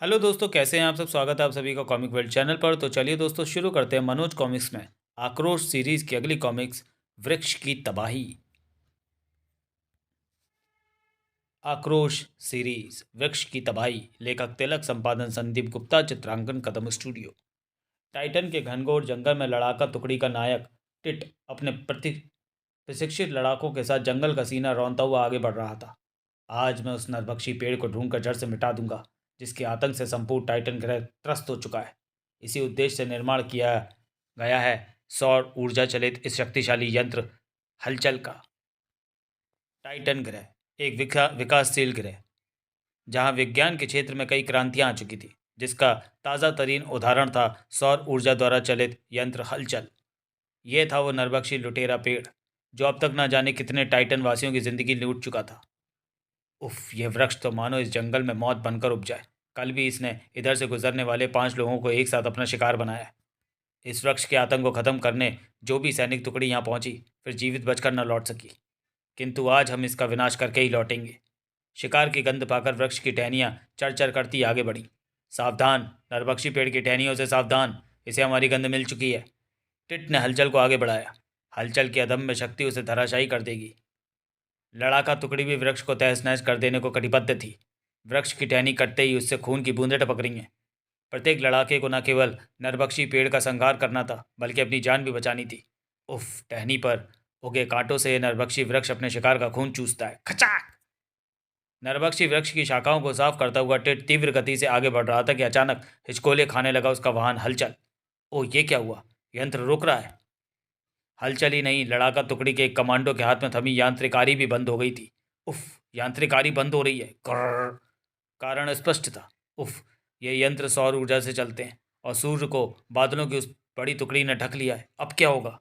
Hello दोस्तों, कैसे हैं आप सब। स्वागत है आप सभी का कॉमिक वर्ल्ड चैनल पर। तो चलिए दोस्तों, शुरू करते हैं मनोज कॉमिक्स में आक्रोश सीरीज की अगली कॉमिक्स, वृक्ष की तबाही। आक्रोश सीरीज वृक्ष की तबाही। लेखक तिलक, संपादन संदीप गुप्ता, चित्रांकन कदम स्टूडियो। टाइटन के घनघोर जंगल में लड़ाका टुकड़ी का नायक टिट अपने प्रशिक्षित लड़ाकों के साथ जंगल का सीना रौंदता हुआ आगे बढ़ रहा था। आज मैं उस नरभक्षी पेड़ को ढूंढकर जड़ से मिटा दूंगा, जिसके आतंक से संपूर्ण टाइटन ग्रह त्रस्त हो चुका है। इसी उद्देश्य से निर्माण किया गया है सौर ऊर्जा चलित इस शक्तिशाली यंत्र हलचल का। टाइटन ग्रह एक विकासशील ग्रह, जहां विज्ञान के क्षेत्र में कई क्रांतियां आ चुकी थी, जिसका ताज़ा तरीन उदाहरण था सौर ऊर्जा द्वारा चलित यंत्र हलचल। यह था वो नरभक्षी लुटेरा पेड़, जो अब तक न जाने कितने टाइटन वासियों की जिंदगी लूट चुका था। उफ, यह वृक्ष तो मानो इस जंगल में मौत बनकर उपजा है। कल भी इसने इधर से गुजरने वाले 5 लोगों को एक साथ अपना शिकार बनाया है। इस वृक्ष के आतंक को खत्म करने जो भी सैनिक टुकड़ी यहाँ पहुंची, फिर जीवित बचकर न लौट सकी। किंतु आज हम इसका विनाश करके ही लौटेंगे। शिकार की गंध पाकर वृक्ष की टहनियाँ चरचर करती आगे बढ़ी। सावधान, नरभक्षी पेड़ की टहनियों से सावधान, इसे हमारी गंध मिल चुकी है। टिट ने हलचल को आगे बढ़ाया। हलचल की अदम्य शक्ति उसे धराशायी कर देगी। लड़ाका टुकड़ी भी वृक्ष को तहस नहस कर देने को कटिबद्ध थी। वृक्ष की टहनी कटते ही उससे खून की बूंदें टपक रही हैं। प्रत्येक लड़ाके को न केवल नरभक्षी पेड़ का संहार करना था, बल्कि अपनी जान भी बचानी थी। उफ, टहनी पर उगे कांटों से यह नरभक्षी वृक्ष अपने शिकार का खून चूसता है। खचाक! नरभक्षी वृक्ष की शाखाओं को साफ करता हुआ टिट तीव्र गति से आगे बढ़ रहा था कि अचानक हिचकोले खाने लगा उसका वाहन हलचल। ओह, ये क्या हुआ? यंत्र रुक रहा है। हलचल ही नहीं, लड़ाका टुकड़ी के एक कमांडो के हाथ में थमी यांत्रिकारी भी बंद हो गई थी। उफ, यांत्रिकारी बंद हो रही है। कर्र। कारण स्पष्ट था। उफ, ये यंत्र सौर ऊर्जा से चलते हैं और सूर्य को बादलों की उस बड़ी टुकड़ी ने ढक लिया है। अब क्या होगा?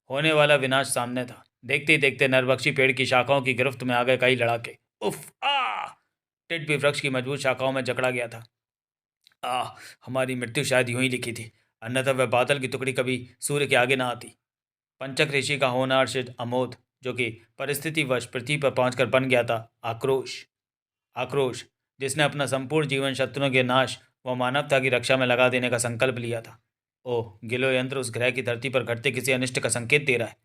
होने वाला विनाश सामने था। देखते ही देखते नरभक्षी पेड़ की शाखाओं की गिरफ्त में आ गए कई लड़ाके। उफ आ! टिट भी वृक्ष की मजबूत शाखाओं में जकड़ा गया था। आ, हमारी मृत्यु शायद यूं ही लिखी थी, अन्यथा वह बादल की टुकड़ी कभी सूर्य के आगे ना आती। पंचक ऋषि का होनहार शिष्य अमोद, जो कि परिस्थितिवश पृथ्वी पर पहुंचकर बन गया था आक्रोश। आक्रोश, जिसने अपना संपूर्ण जीवन शत्रुओं के नाश व मानवता की रक्षा में लगा देने का संकल्प लिया था। ओह, गिलो यंत्र उस ग्रह की धरती पर घटते किसी अनिष्ट का संकेत दे रहा है।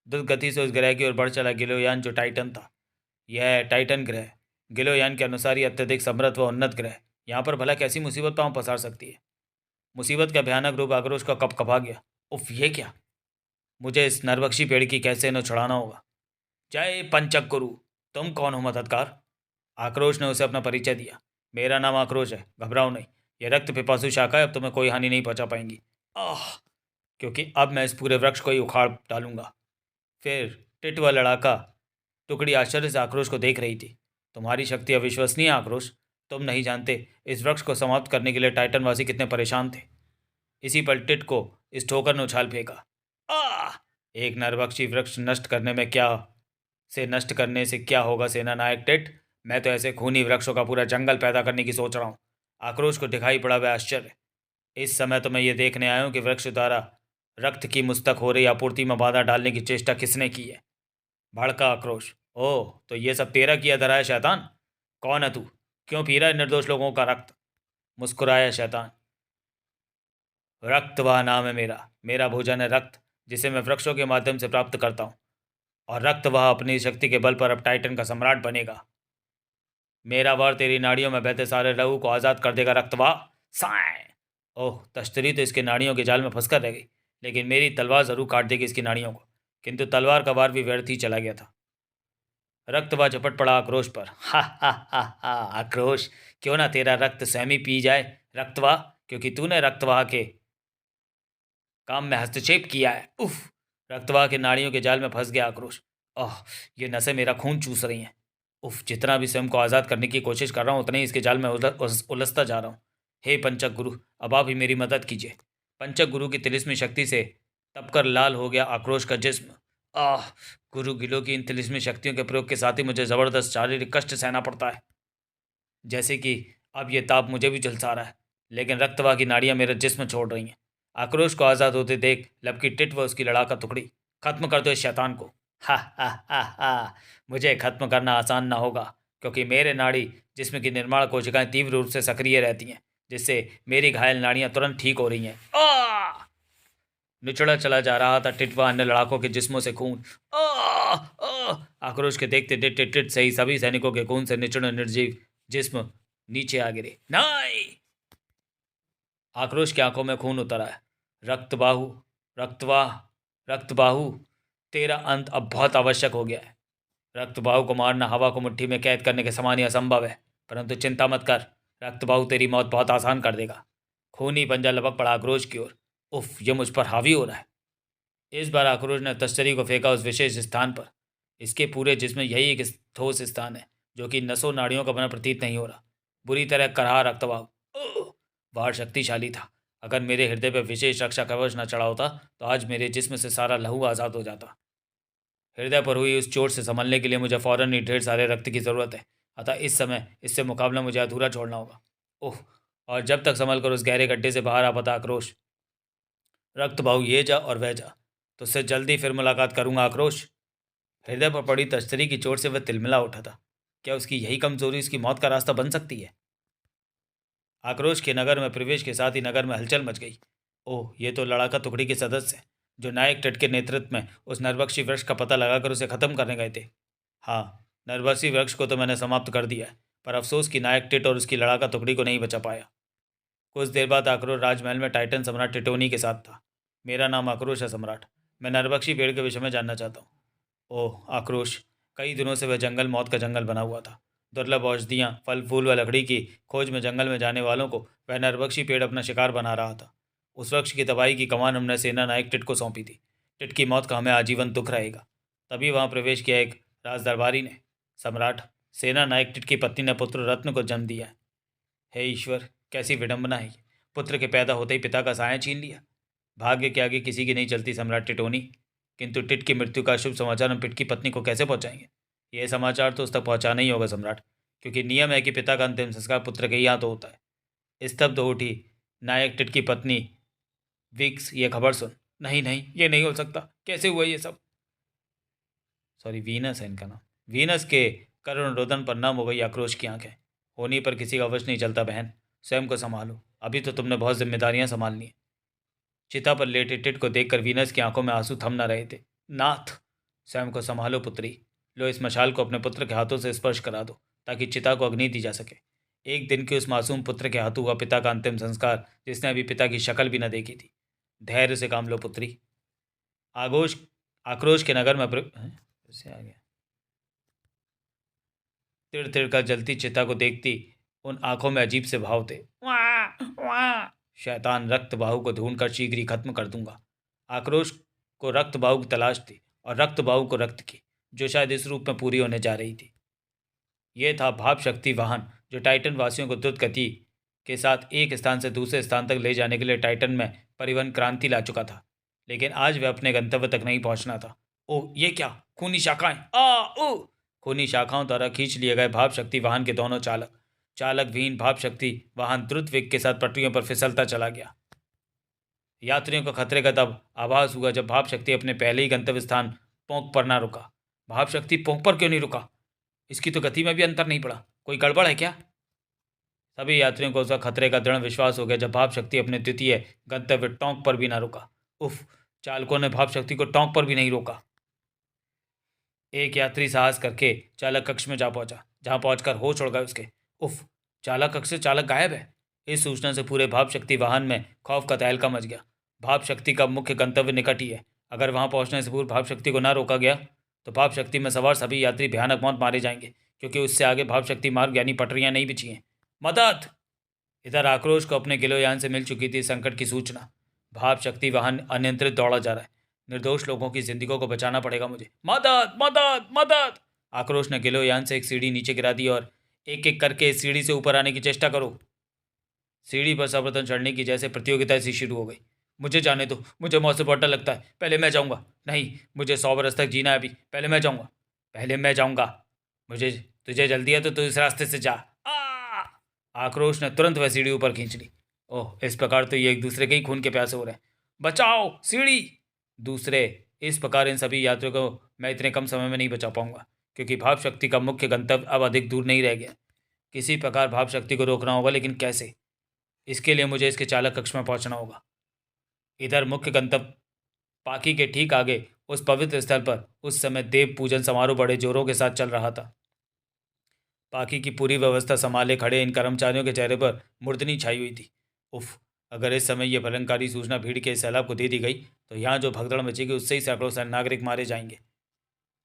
द्रुत गति से उस ग्रह की ओर बढ़ चला गिलोयान, जो टाइटन था। यह टाइटन ग्रह, गिलोयान के अनुसार ही अत्यधिक समृद्ध व उन्नत ग्रह। यहाँ पर भला कैसी मुसीबत पांव पसार सकती है? मुसीबत का भयानक रूप आक्रोश का कप कपा गया। उफ, ये क्या? मुझे इस नरभक्षी पेड़ की कैसे न छुड़ाना होगा। जय पंचक गुरु। तुम कौन हो मददगार? आक्रोश ने उसे अपना परिचय दिया। मेरा नाम आक्रोश है, घबराओ नहीं। यह रक्त पिपासु शाखा है, अब तुम्हें कोई हानि नहीं पहुंचा पाएंगी। आह, क्योंकि अब मैं इस पूरे वृक्ष को ही उखाड़ डालूंगा। फिर टिट व लड़ाका टुकड़ी आश्चर्य से आक्रोश को देख रही थी। तुम्हारी शक्ति अविश्वसनीय है आक्रोश। तुम नहीं जानते इस वृक्ष को समाप्त करने के लिए टाइटनवासी कितने परेशान थे। इसी पल टिट को इस ठोकर ने उछाल फेंका। आह! एक नरभक्षी वृक्ष नष्ट करने से क्या होगा सेना नायक टिट? मैं तो ऐसे खूनी वृक्षों का पूरा जंगल पैदा करने की सोच रहा हूँ। आक्रोश को दिखाई पड़ा वह आश्चर्य। इस समय तो मैं ये देखने आया हूँ कि वृक्ष द्वारा रक्त की मुस्तक हो रही आपूर्ति में बाधा डालने की चेष्टा किसने की है। भड़का आक्रोश। ओह, तो ये सब तेरा किया धरा है शैतान? कौन है तू? क्यों पी रहा है निर्दोष लोगों का रक्त? मुस्कुराया शैतान। रक्त वह नाम है मेरा। मेरा भोजन है रक्त, जिसे मैं वृक्षों के माध्यम से प्राप्त करता हूँ। और रक्त वह अपनी शक्ति के बल पर अब टाइटन का सम्राट बनेगा। मेरा वार तेरी नाड़ियों में बहते सारे लहू को आज़ाद कर देगा। रक्तवाह साए। ओह, तश्तरी तो इसके नाड़ियों के जाल में फंसकर रह गई, लेकिन मेरी तलवार जरूर काट देगी इसकी नाड़ियों को। किंतु तलवार का वार भी व्यर्थ ही चला गया था। रक्तवाह झपट पड़ा आक्रोश पर। हा हा हा हा! आक्रोश, क्यों ना तेरा रक्त स्वयं ही पी जाए रक्तवाह, क्योंकि तूने रक्तवाह के काम में हस्तक्षेप किया है। उफ! रक्तवाह के नाड़ियों के जाल में फंस गया आक्रोश। ओह, ये नसें मेरा खून चूस रही हैं। उफ, जितना भी स्वयं को आज़ाद करने की कोशिश कर रहा हूँ, उतना ही इसके जाल में उलझता जा रहा हूँ। हे पंचक गुरु, अब आप ही मेरी मदद कीजिए। पंचक गुरु की तिलिस्मी शक्ति से तपकर लाल हो गया आक्रोश का जिस्म। आह! गुरु गिलो की इन तिलिस्मी शक्तियों के प्रयोग के साथ ही मुझे ज़बरदस्त शारीरिक कष्ट सहना पड़ता है। जैसे कि अब ये ताप मुझे भी झुलसा रहा है, लेकिन रक्तवाह की नाड़ियाँ मेरा जिस्म छोड़ रही हैं। आक्रोश को आज़ाद होते देख लपकी टिट व उसकी लड़ाका टुकड़ी। खत्म कर दो इस शैतान को। हा हा हा हा! मुझे खत्म करना आसान ना होगा, क्योंकि मेरे नाड़ी जिसमें कि निर्माण कोशिकाएं तीव्र रूप से सक्रिय रहती हैं, जिससे मेरी घायल नाड़ियां तुरंत ठीक हो रही हैं। निचड़ा चला जा रहा था टिट व अन्य लड़ाकों के जिस्मों से खून। आक्रोश के देखते टिट टिट टिट सही सभी सैनिकों के खून से निचड़े निर्जीव जिस्म नीचे आ गिरे। नहीं! आक्रोश की आंखों में खून उतर आया। रक्तबाहु, रक्तवाह, रक्तबाहु, तेरा अंत अब बहुत आवश्यक हो गया है। रक्तबाहु को मारना हवा को मुट्ठी में कैद करने के समान ही असंभव है, परंतु चिंता मत कर, रक्तबाहु तेरी मौत बहुत आसान कर देगा। खूनी पंजा लपक पड़ा आक्रोश की ओर। उफ, ये मुझ पर हावी हो रहा है। इस बार आक्रोश ने तश्तरी को फेंका उस विशेष स्थान पर। इसके पूरे जिसमें यही एक ठोस स्थान है जो कि नसों नाड़ियों का बना प्रतीत नहीं हो रहा। बुरी तरह कराह रक्तबाहु बाहर शक्तिशाली था। अगर मेरे हृदय पर विशेष रक्षा कवच न चढ़ा होता तो आज मेरे जिस्म से सारा लहू आज़ाद हो जाता। हृदय पर हुई उस चोट से संभलने के लिए मुझे फौरन ही ढेर सारे रक्त की ज़रूरत है, अतः इस समय इससे मुकाबला मुझे अधूरा छोड़ना होगा। ओह, और जब तक संभल कर उस गहरे गड्ढे से बाहर आ पाता आक्रोश। रक्तबाहु ये जा और वह जा, तो उससे जल्दी फिर मुलाकात करूंगा आक्रोश। हृदय पर पड़ी तश्तरी की चोट से वह तिलमिला उठा था। क्या उसकी यही कमजोरी उसकी मौत का रास्ता बन सकती है? आक्रोश के नगर में प्रवेश के साथ ही नगर में हलचल मच गई। ओह, ये तो लड़ाका टुकड़ी के सदस्य हैं जो नायक टिट के नेतृत्व में उस नरबक्षी वृक्ष का पता लगाकर उसे खत्म करने गए थे। हाँ, नरबक्षी वृक्ष को तो मैंने समाप्त कर दिया है, पर अफसोस कि नायक टिट और उसकी लड़ाका टुकड़ी को नहीं बचा पाया। कुछ देर बाद आक्रोश राजमहल में टाइटन सम्राट टिटोनी के साथ था। मेरा नाम आक्रोश है सम्राट। मैं नरबक्षी पेड़ के विषय में जानना चाहता हूँ। ओह आक्रोश, कई दिनों से वह जंगल मौत का जंगल बना हुआ था। दुर्लभ औषधियाँ, फल फूल व लकड़ी की खोज में जंगल में जाने वालों को वह नरबक्षी पेड़ अपना शिकार बना रहा था। उस वृक्ष की तबाही की कमान हमने सेना नायक टिट को सौंपी थी। टिट की मौत का हमें आजीवन दुख रहेगा। तभी वहाँ प्रवेश किया एक राज दरबारी ने। सम्राट, सेना नायक टिट की पत्नी ने पुत्र रत्न को जन्म दिया है। हे ईश्वर, कैसी विडंबना है ये! पुत्र के पैदा होते ही पिता का साया छीन लिया। भाग्य के आगे किसी की नहीं चलती सम्राट टिटोनी। किंतु टिट की मृत्यु का शुभ समाचार हम टिट की पत्नी को कैसे पहुंचाएंगे? यह समाचार तो उस तक पहुंचाना ही होगा सम्राट, क्योंकि नियम है कि पिता का अंतिम संस्कार पुत्र के ही हाथ होता है। स्तब्ध हो उठी नायक टिट की पत्नी विक्स, ये खबर सुन। नहीं नहीं, ये नहीं हो सकता, कैसे हुआ ये सब? सॉरी, वीनस है इनका नाम। वीनस के करुण रोदन पर नम हो गई आक्रोश की आंखें। होनी पर किसी का वश नहीं चलता बहन, स्वयं को संभालो। अभी तो तुमने बहुत जिम्मेदारियां संभालनी है। चिता पर लेटे टिट को देखकर वीनस की आंखों में आंसू थम न रहे थे। नाथ, स्वयं को संभालो पुत्री। लो, इस मशाल को अपने पुत्र के हाथों से स्पर्श करा दो ताकि चिता को अग्नि दी जा सके। एक दिन के उस मासूम पुत्र के हाथों हुआ पिता का अंतिम संस्कार, जिसने अभी पिता की शक्ल भी न देखी थी। धैर्य से काम लो पुत्री। आगोश आक्रोश के नगर में आ गया। तिड़ तिड़ कर जलती चिता को देखती उन आंखों में अजीब से भाव थे। वाह वाह, शैतान रक्तबाहु को ढूंढकर शीघ्र ही खत्म कर दूंगा। आक्रोश को रक्तबाहु की तलाश थी और रक्तबाहु को रक्त की, जो शायद इस रूप में पूरी होने जा रही थी। यह था भाप शक्ति वाहन, जो टाइटन वासियों को द्रुत गति के साथ एक स्थान से दूसरे स्थान तक ले जाने के लिए टाइटन में परिवहन क्रांति ला चुका था। लेकिन आज वह अपने गंतव्य तक नहीं पहुंचना था। ओह, ये क्या! खूनी शाखाएं! ओ! खूनी शाखाओं द्वारा खींच लिए गए भाप शक्ति वाहन के दोनों चालक विहीन भाप शक्ति वाहन द्रुत वेग के साथ पटरियों पर फिसलता चला गया। यात्रियों को खतरे का तब आभास हुआ जब भाप शक्ति अपने पहले ही गंतव्य स्थान पोंक पर ना रुका। भाप शक्ति पोंक पर क्यों नहीं रुका? इसकी तो गति में भी अंतर नहीं पड़ा। कोई गड़बड़ है क्या? सभी यात्रियों को उसका खतरे का दृढ़ विश्वास हो गया जब भाप शक्ति अपने द्वितीय गंतव्य टोंक पर भी ना रुका। उफ, चालकों ने भाप शक्ति को टोंक पर भी नहीं रोका। एक यात्री साहस करके चालक कक्ष में जा पहुंचा, जहां पहुंचकर होश उड़ गए उसके। उफ, चालक कक्ष से चालक गायब है। इस सूचना से पूरे भाप शक्ति वाहन में खौफ का तहलका मच गया। भाप शक्ति का मुख्य गंतव्य निकट ही है। अगर वहां पहुंचने से पूर्व भाप शक्ति को ना रोका गया तो भाप शक्ति में सवार सभी यात्री भयानक मौत मारे जाएंगे, क्योंकि उससे आगे भाप शक्ति मार्ग यानी पटरियां नहीं बिछी हैं। मदद! इधर आक्रोश को अपने गिलोयान से मिल चुकी थी संकट की सूचना। भाप शक्ति वाहन अनियंत्रित दौड़ा जा रहा है। निर्दोष लोगों की जिंदगियों को बचाना पड़ेगा मुझे। मदद मदद मदद! आक्रोश ने गिलोयान से एक सीढ़ी नीचे गिरा दी और एक एक करके इस सीढ़ी से ऊपर आने की चेष्टा करो। सीढ़ी पर सर्वप्रथम चढ़ने की जैसे प्रतियोगिता ऐसी शुरू हो गई। मुझे जाने दो, मुझे मौत से बहुत डर लगता है, पहले मैं जाऊंगा। नहीं, मुझे 100 बरस तक जीना है अभी, पहले मैं जाऊंगा, पहले मैं जाऊंगा। मुझे तुझे जल्दी है तो तू इस रास्ते से जा। आक्रोश ने तुरंत वह सीढ़ी ऊपर खींच ली। ओह, इस प्रकार तो ये एक दूसरे के ही खून के प्यासे हो रहे हैं। बचाओ सीढ़ी! दूसरे, इस प्रकार इन सभी यात्रियों को मैं इतने कम समय में नहीं बचा पाऊंगा, क्योंकि भाप शक्ति का मुख्य गंतव्य अब अधिक दूर नहीं रह गया। किसी प्रकार भाप शक्ति को रोकना होगा, लेकिन कैसे? इसके लिए मुझे इसके चालक कक्ष में पहुंचना होगा। इधर मुख्य गंतव्य पाकी के ठीक आगे उस पवित्र स्थल पर उस समय देव पूजन समारोह बड़े जोरों के साथ चल रहा था। पाकी की पूरी व्यवस्था संभाले खड़े इन कर्मचारियों के चेहरे पर मूर्धनी छाई हुई थी। उफ, अगर इस समय यह भयंकारी सूचना भीड़ के सैलाब को दे दी गई तो यहाँ जो भगदड़ मचेगी उससे ही सैकड़ों नागरिक मारे जाएंगे।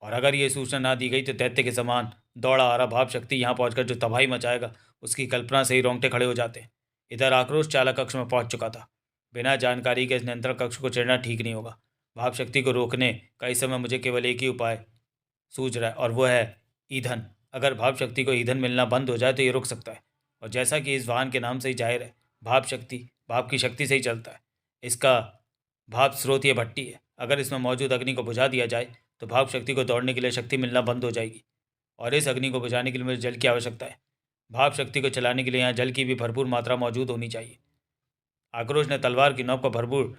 और अगर ये सूचना ना दी गई तो दैत्य के समान दौड़ा आ रहा भाव शक्ति यहाँ पहुंचकर जो तबाही मचाएगा उसकी कल्पना से ही रोंगटे खड़े हो जाते हैं। इधर आक्रोश चालक कक्ष में पहुंच चुका था। बिना जानकारी के इस नियंत्रण कक्ष को छेड़ना ठीक नहीं होगा। भाव शक्ति को रोकने का इस समय मुझे केवल एक ही उपाय सूझ रहा है, और वह है ईंधन। अगर भाप शक्ति को ईंधन मिलना बंद हो जाए तो ये रुक सकता है। और जैसा कि इस वाहन के नाम से ही जाहिर है, भाप की शक्ति से ही चलता है। इसका भाप स्रोत ये भट्टी है। अगर इसमें मौजूद अग्नि को बुझा दिया जाए तो भाप शक्ति को दौड़ने के लिए शक्ति मिलना बंद हो जाएगी, और इस अग्नि को बुझाने के लिए मुझे जल की आवश्यकता है। भाप शक्ति को चलाने के लिए यहाँ जल की भी भरपूर मात्रा मौजूद होनी चाहिए। आक्रोश ने तलवार की नोक पर भरपूर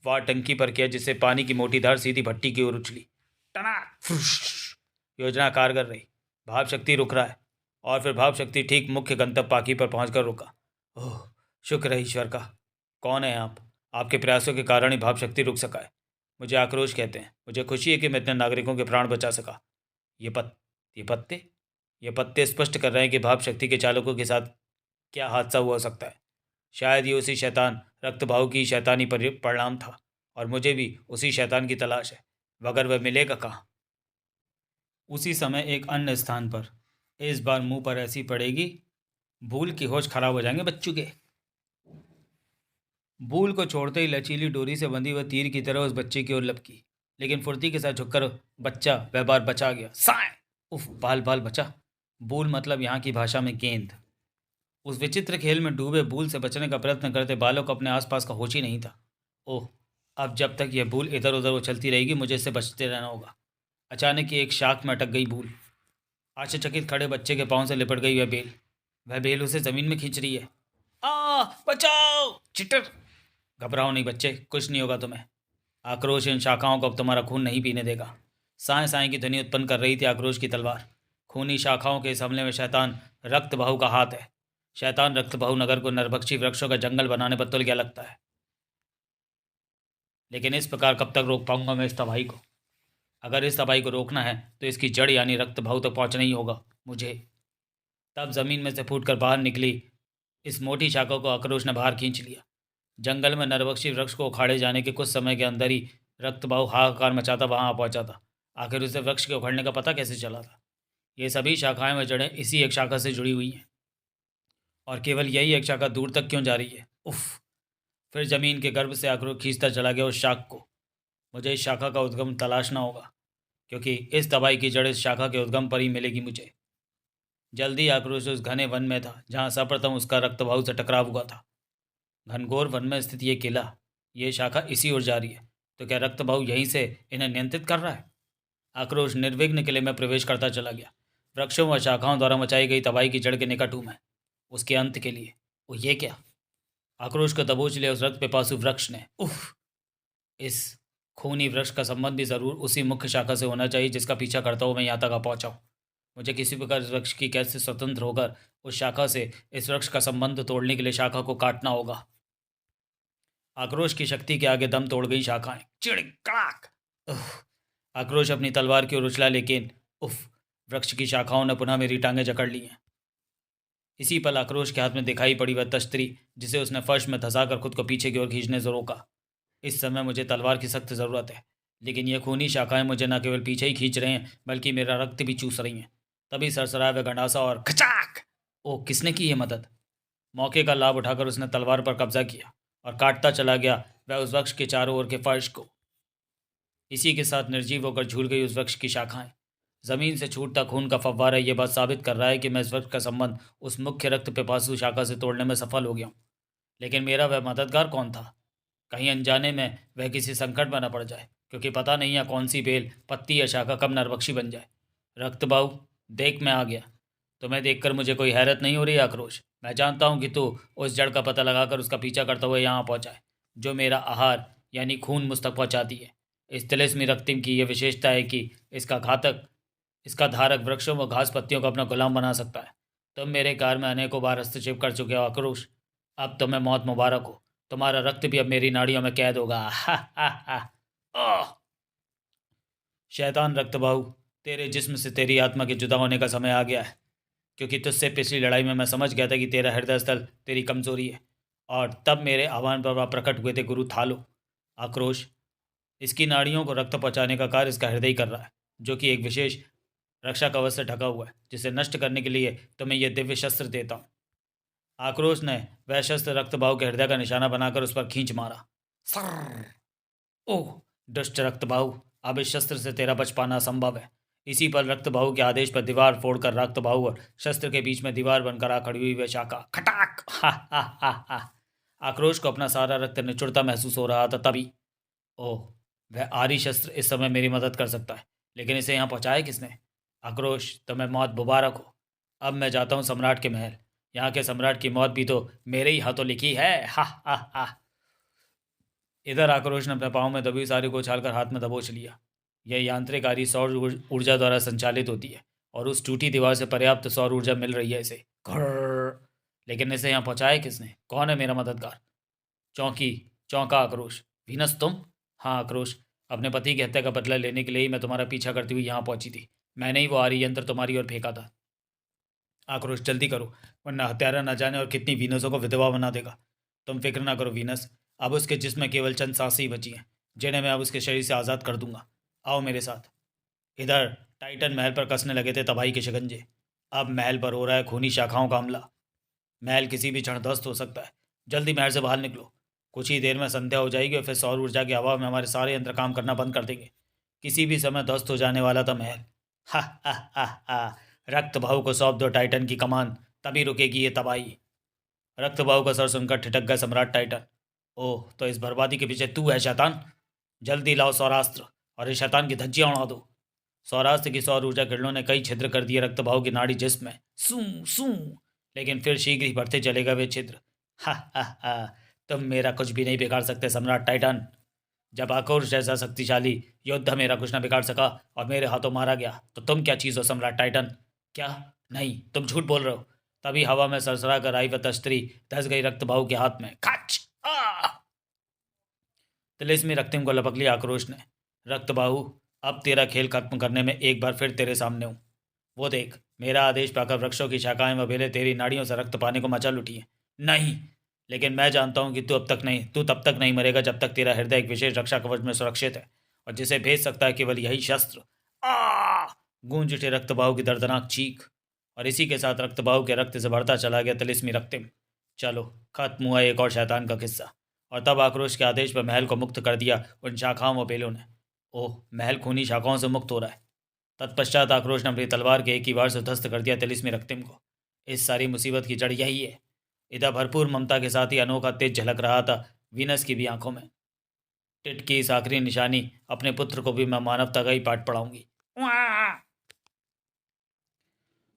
वार टंकी पर किया, जिससे पानी की मोटी धार सीधी भट्टी की ओर उछली। टनाक फुश! योजना कारगर रही। भाप शक्ति रुक रहा है, और फिर भाप शक्ति ठीक मुख्य गंतव्य पाकी पर पहुंचकर रुका। ओह, शुक्र है ईश्वर का। कौन है आप? आपके प्रयासों के कारण ही भाप शक्ति रुक सका है। मुझे आक्रोश कहते हैं। मुझे खुशी है कि मैं इतने नागरिकों के प्राण बचा सका। ये पत्ते ये पत्ते स्पष्ट कर रहे हैं कि भाप शक्ति के चालकों के साथ क्या हादसा हुआ हो सकता है। शायद ये उसी शैतान रक्तभाव की शैतानी परिणाम था, और मुझे भी उसी शैतान की तलाश है, मगर वह मिलेगा कहाँ? उसी समय एक अन्य स्थान पर इस बार मुंह पर ऐसी पड़ेगी, भूल की होश खराब हो जाएंगे बच्चों के। भूल को छोड़ते ही लचीली डोरी से बंधी हुई तीर की तरह उस बच्चे की ओर लपकी, लेकिन फुर्ती के साथ झुककर बच्चा वह बार बचा गया। साए! उफ, बाल बाल बचा। भूल मतलब यहाँ की भाषा में गेंद। उस विचित्र खेल में डूबे भूल से बचने का प्रयत्न करते बालों को अपने आसपास का होश ही नहीं था। ओह, अब जब तक यह भूल इधर उधर उछलती रहेगी मुझे इससे बचते रहना होगा। अचानक ही एक शाख में अटक गई भूल। आश्चर्यचकित खड़े बच्चे के पांव से लिपट गई वह बेल उसे जमीन में खींच रही है। बचाओ चिटर! घबराओ नहीं बच्चे, कुछ नहीं होगा तुम्हें। आक्रोश इन शाखाओं को अब तुम्हारा खून नहीं पीने देगा। साए साए की ध्वनि उत्पन्न कर रही थी आक्रोश की तलवार। खूनी शाखाओं के इस हमले में शैतान रक्तबाहु का हाथ है। शैतान रक्तबाहु नगर को नरभक्षी वृक्षों का जंगल बनाने पर तुल गया लगता है। लेकिन इस प्रकार कब तक रोक पाऊंगा मैं इस तबाही को? अगर इस तबाही को रोकना है तो इसकी जड़ यानी रक्तभाव तक पहुंचना ही होगा मुझे। तब जमीन में से फूटकर बाहर निकली इस मोटी शाखा को आक्रोश ने बाहर खींच लिया। जंगल में नरभक्षी वृक्ष को उखाड़े जाने के कुछ समय के अंदर ही रक्तभाव हाहाकार मचाता वहां आ पहुंचा था। आखिर उसे वृक्ष के उखड़ने का पता कैसे चला था? ये सभी शाखाएं व जड़ें इसी एक शाखा से जुड़ी हुई हैं, और केवल यही एक शाखा दूर तक क्यों जा रही है? उफ! फिर जमीन के गर्भ से आक्रोश खींचता चला गया उस शाख को। मुझे इस शाखा का उद्गम तलाशना होगा, क्योंकि इस तबाही की जड़ इस शाखा के उद्गम पर ही मिलेगी मुझे। जल्दी आक्रोश उस घने वन में था जहाँ सर्वप्रथम उसका रक्तभाव से टकराव हुआ था। घनघोर वन में स्थित ये किला, ये शाखा इसी ओर जा रही है, तो क्या रक्तभाव यहीं से इन्हें नियंत्रित कर रहा है? आक्रोश निर्विघ्न किले में प्रवेश करता चला गया। वृक्षों व शाखाओं द्वारा मचाई गई तबाही की जड़ के निकट हूँ मैं, उसके अंत के लिए। वो ये क्या? आक्रोश को दबोच लिया उस रक्त पिपासु वृक्ष ने। उफ! इस खूनी वृक्ष का संबंध भी जरूर उसी मुख्य शाखा से होना चाहिए जिसका पीछा करता हुआ मैं यहाँ तक आ पहुँचा हूँ। मुझे किसी प्रकार इस वृक्ष की कैसे स्वतंत्र होकर उस शाखा से इस वृक्ष का संबंध तोड़ने के लिए शाखा को काटना होगा। आक्रोश की शक्ति के आगे दम तोड़ गई शाखाएं। चिड़ कड़ाक! आक्रोश अपनी तलवार की ओर उछला, लेकिन उफ! वृक्ष की शाखाओं ने पुनः मेरी टांगें जकड़ ली हैं। इसी पल आक्रोश के हाथ में दिखाई पड़ी वह तश्तरी जिसे उसने फर्श में धंसाकर खुद को पीछे की ओर खींचने से रोका। इस समय मुझे तलवार की सख्त ज़रूरत है, लेकिन यह खूनी शाखाएं मुझे न केवल पीछे ही खींच रहे हैं बल्कि मेरा रक्त भी चूस रही हैं। तभी सरसराया वह गंडासा और खचाक! ओह, किसने की ये मदद? मौके का लाभ उठाकर उसने तलवार पर कब्जा किया और काटता चला गया वह उस वृक्ष के चारों ओर के फर्श को। इसी के साथ निर्जीव होकर झूल गई उस वृक्ष की शाखाएं। जमीन से छूटता खून का फव्वारा ये बात साबित कर रहा है कि मैं इस वृक्ष का संबंध उस मुख्य रक्त पिपासु शाखा से तोड़ने में सफल हो गया हूँ। लेकिन मेरा वह मददगार कौन था? कहीं अनजाने में वह किसी संकट में न पड़ जाए, क्योंकि पता नहीं है कौन सी बेल, पत्ती या शाखा कब नरभक्षी बन जाए। रक्तबाऊ, देख मैं आ गया। तुम्हें देखकर मुझे कोई हैरत नहीं हो रही आक्रोश। मैं जानता हूँ कि तू उस जड़ का पता लगाकर उसका पीछा करता हुआ यहाँ पहुँचा है, जो मेरा आहार यानी खून मुझ तक पहुँचाती है। इस तिलिस्मी रक्तिम की यह विशेषता है कि इसका धारक वृक्षों व घास पत्तियों को अपना गुलाम बना सकता है। तुम मेरे कार में अनेकों बार हस्तक्षेप कर चुके हो आक्रोश। अब तुम्हें मौत मुबारक हो। तुम्हारा रक्त भी अब मेरी नाड़ियों में कैद होगा। हा हा हा। आह! शैतान रक्तबाहु, तेरे जिस्म से तेरी आत्मा के जुदा होने का समय आ गया है, क्योंकि तुझसे पिछली लड़ाई में मैं समझ गया था कि तेरा हृदय स्थल तेरी कमजोरी है, और तब मेरे आह्वान पर वह प्रकट हुए थे गुरु थालो। आक्रोश, इसकी नाड़ियों को रक्त पहुंचाने का कार्य इसका हृदय ही कर रहा है, जो कि एक विशेष रक्षा कवच से ढका हुआ है, जिसे नष्ट करने के लिए तो मैं ये दिव्य शस्त्र देता हूँ। आक्रोश ने वह शस्त्र रक्तबाहु के हृदय का निशाना बनाकर उस पर खींच मारा। सर्र! ओह! दुष्ट रक्तबाहु, अब इस शस्त्र से तेरा बच पाना असंभव है। इसी पर रक्तबाहु के आदेश पर दीवार फोड़कर रक्तबाहु और शस्त्र के बीच में दीवार बनकर आ खड़ी हुई वह शाखा खटाक। हा हा हा हा। आक्रोश को अपना सारा रक्त निचुड़ता महसूस हो रहा था तभी। ओह! वह आरी शस्त्र इस समय मेरी मदद कर सकता है, लेकिन इसे यहाँ पहुँचाया किसने? आक्रोश, तुम्हें मौत मुबारक हो। अब मैं जाता हूँ सम्राट के महल। यहाँ के सम्राट की मौत भी तो मेरे ही हाथों लिखी है। हा हा हा। इधर आक्रोश ने अपने पाँव में दबी सारी को उछालकर हाथ में दबोच लिया। यह यांत्रिक आरी सौर ऊर्जा द्वारा संचालित होती है, और उस टूटी दीवार से पर्याप्त सौर ऊर्जा मिल रही है इसे। घर्र! लेकिन इसे यहाँ पहुँचाया किसने? कौन है मेरा मददगार? चौंकी चौंका आक्रोश। वीनस तुम? हाँ आक्रोश, अपने पति की हत्या का बदला लेने के लिए ही मैं तुम्हारा पीछा करती हुई यहाँ पहुंची थी। मैंने ही वो आरी यंत्र तुम्हारी ओर फेंका था। आक्रोश, जल्दी करो, वरना हत्यारा न जाने और कितनी वीनसों को विधवा बना देगा। तुम फिक्र ना करो वीनस, अब उसके जिस्म में केवल चंद सांसें ही बची हैं, जिन्हें मैं अब उसके शरीर से आज़ाद कर दूंगा। आओ मेरे साथ। इधर टाइटन महल पर कसने लगे थे तबाही के शिकंजे। अब महल पर हो रहा है खूनी शाखाओं का हमला। महल किसी भी क्षण ध्वस्त हो सकता है। जल्दी महल से बाहर निकलो। कुछ ही देर में संध्या हो जाएगी और फिर सौर ऊर्जा के अभाव में हमारे सारे यंत्र काम करना बंद कर देंगे। किसी भी समय ध्वस्त हो जाने वाला था महल। हा हा हा हा। रक्त भाव को सौंप दो टाइटन की कमान, तभी रुकेगी ये तबाही। रक्त भाव का सर सुनकर ठिठक गया सम्राट टाइटन। ओह, तो इस बर्बादी के पीछे तू है शैतान? जल्दी लाओ सौरास्त्र और इस शैतान की धज्जियां उड़ा दो। सौरास्त्र की सौर ऊर्जा किरणों ने कई छिद्र कर दिए रक्त भाव की नाड़ी जिस्म में। सू सू। लेकिन फिर शीघ्र ही बढ़ते चलेगा वे छिद्र। हा हा हा। तुम मेरा कुछ भी नहीं बिगाड़ सकते सम्राट टाइटन। जब आक्रोश जैसा शक्तिशाली योद्धा मेरा कुछ न बिगाड़ सका और मेरे हाथों मारा गया, तो तुम क्या चीज़ हो सम्राट टाइटन? क्या? नहीं, तुम झूठ बोल रहे हो। तभी हवा में सरसरा कर आई वह तश्तरी धस गई रक्तबाहु के हाथ में। खच! तिलिस्मी रक्तिम को लपक लिया आक्रोश ने। रक्तबाहु, अब तेरा खेल खत्म करने में एक बार फिर तेरे सामने हूँ। वो देख, मेरा आदेश पाकर वृक्षों की शाखाएं व बेलें तेरी नाड़ियों से रक्त पाने को मचा उठी हैं। नहीं, लेकिन मैं जानता हूं कि तू तब तक नहीं मरेगा जब तक तेरा हृदय एक विशेष रक्षा कवच में सुरक्षित है, और जिसे भेज सकता है केवल यही शस्त्र। आ! गूंज उठे रक्तबाहु की दर्दनाक चीख, और इसी के साथ रक्तबाहु के रक्त से भरता चला गया तिलिस्मी रक्तिम। चलो, खत्म हुआ एक और शैतान का किस्सा। और तब आक्रोश के आदेश पर महल को मुक्त कर दिया उन शाखाओं व बेलों ने। ओह, महल खूनी शाखाओं से मुक्त हो रहा है। तत्पश्चात आक्रोश ने अपनी तलवार के एक ही वार से ध्वस्त कर दिया तिलिस्मी रक्तिम को। इस सारी मुसीबत की जड़ यही है। इधर भरपूर ममता के साथ ही अनोखा तेज झलक रहा था वीनस की भी आंखों में। टिट की इस आखिरी निशानी अपने पुत्र को भी मैं मानवता का ही पाठ पढ़ाऊंगी।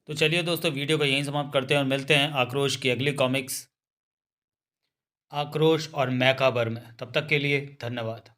तो चलिए दोस्तों, वीडियो को यहीं समाप्त करते हैं और मिलते हैं आक्रोश की अगली कॉमिक्स आक्रोश और मैकाबर में। तब तक के लिए धन्यवाद।